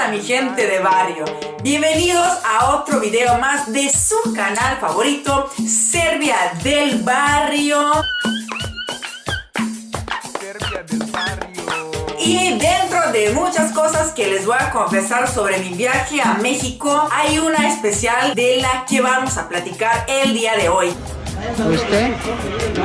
Hola mi gente de barrio, bienvenidos a otro video más de su canal favorito, Serbia del Barrio. Serbia del Barrio. Y dentro de muchas cosas que les voy a confesar sobre mi viaje a México, hay una especial de la que vamos a platicar el día de hoy.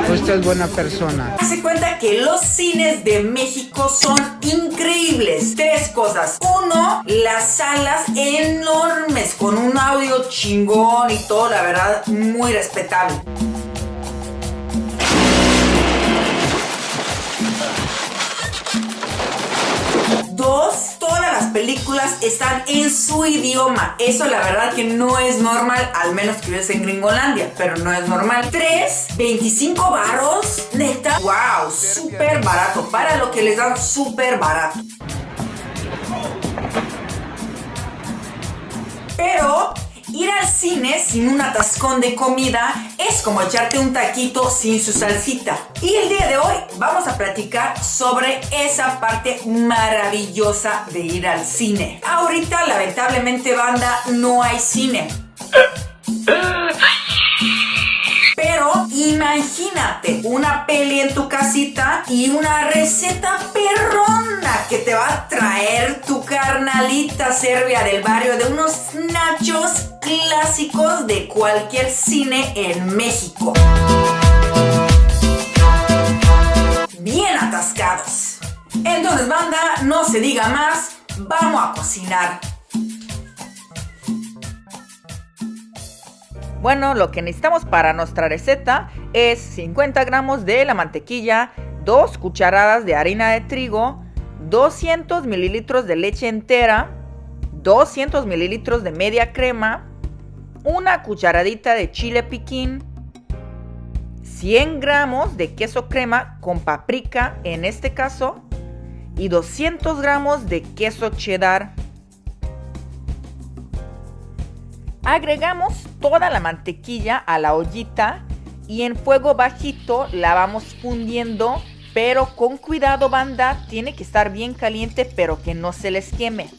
Usted es buena persona. Se cuenta que los cines de México son increíbles. Tres cosas. Uno, las salas enormes con un audio chingón y todo, la verdad, muy respetable. Dos, todas las películas están en su idioma. Eso la verdad que no es normal, al menos que vives en Gringolandia, pero no es normal. Tres, 25 varos, neta, wow, súper barato, para lo que les dan súper barato. Pero ir al cine sin un atascón de comida es como echarte un taquito sin su salsita. Y el día de hoy vamos a platicar sobre esa parte maravillosa de ir al cine. Ahorita, lamentablemente, banda, no hay cine. Pero imagínate una peli en tu casita y una receta perrona que te va a traer tu carnalita serbia del barrio de unos nachos clásicos de cualquier cine en México. Bien atascados. Entonces, banda, no se diga más, vamos a cocinar. Bueno, lo que necesitamos para nuestra receta es 50 gramos de la mantequilla, 2 cucharadas de harina de trigo, 200 mililitros de leche entera, 200 mililitros de media crema, una cucharadita de chile piquín, 100 gramos de queso crema con paprika en este caso y 200 gramos de queso cheddar. Agregamos toda la mantequilla a la ollita y en fuego bajito la vamos fundiendo, pero con cuidado, banda, tiene que estar bien caliente pero que no se les queme.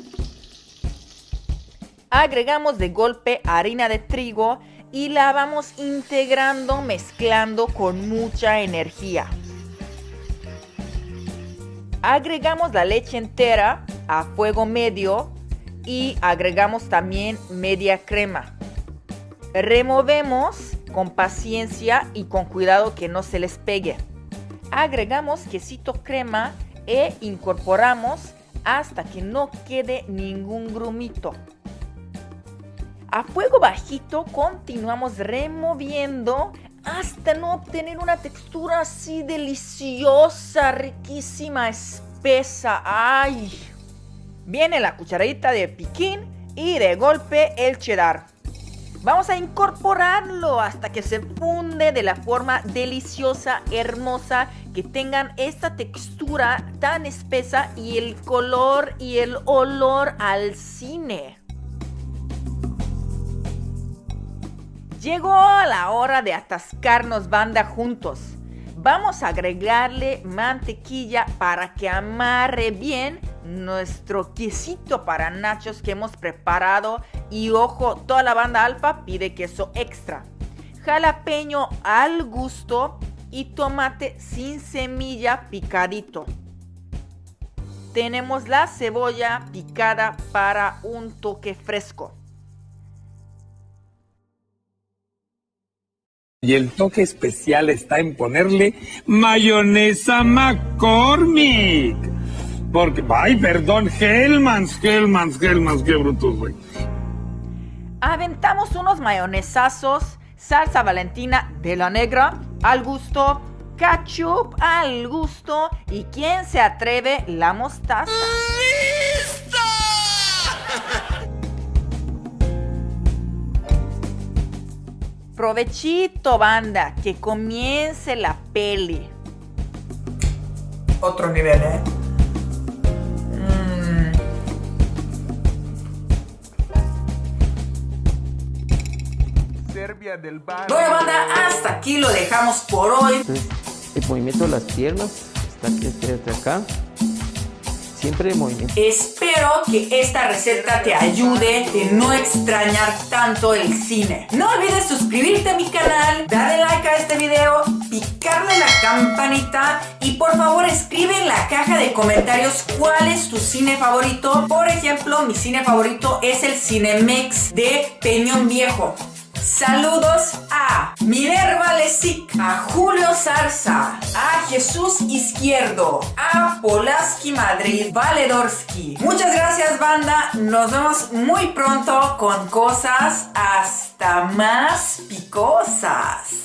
Agregamos de golpe harina de trigo y la vamos integrando, mezclando con mucha energía. Agregamos la leche entera a fuego medio y agregamos también media crema. Removemos con paciencia y con cuidado que no se les pegue. Agregamos quesito crema e incorporamos hasta que no quede ningún grumito. A fuego bajito continuamos removiendo hasta no obtener una textura así deliciosa, riquísima, espesa. ¡Ay! Viene la cucharadita de piquín y de golpe el cheddar. Vamos a incorporarlo hasta que se funde de la forma deliciosa, hermosa, que tengan esta textura tan espesa y el color y el olor al cine. Llegó la hora de atascarnos, banda, juntos. Vamos a agregarle mantequilla para que amarre bien nuestro quesito para nachos que hemos preparado. Y ojo, toda la banda alfa pide queso extra. Jalapeño al gusto y tomate sin semilla picadito. Tenemos la cebolla picada para un toque fresco. Y el toque especial está en ponerle mayonesa McCormick. Porque, ay, perdón, Hellmann's, qué brutos, güey. Aventamos unos mayonesazos, salsa Valentina de la negra al gusto, ketchup al gusto y ¿quién se atreve? La mostaza. ¡Listo! Provechito, banda, que comience la peli. Otro nivel, ¿eh? Serbia del Barrio. Bueno, banda, hasta aquí lo dejamos por hoy. El movimiento de las piernas está aquí, acá. Siempre en movimiento. Espero Espero que esta receta te ayude a no extrañar tanto el cine. No olvides suscribirte a mi canal, darle like a este video, picarle la campanita y por favor escribe en la caja de comentarios cuál es tu cine favorito. Por ejemplo, mi cine favorito es el Cinemex de Peñón Viejo. Saludos a Minerva Lesic, a Julio Zarza, a Jesús Izquierdo, a Polaski Madrid Valedorsky. Muchas gracias, banda. Nos vemos muy pronto con cosas hasta más picosas.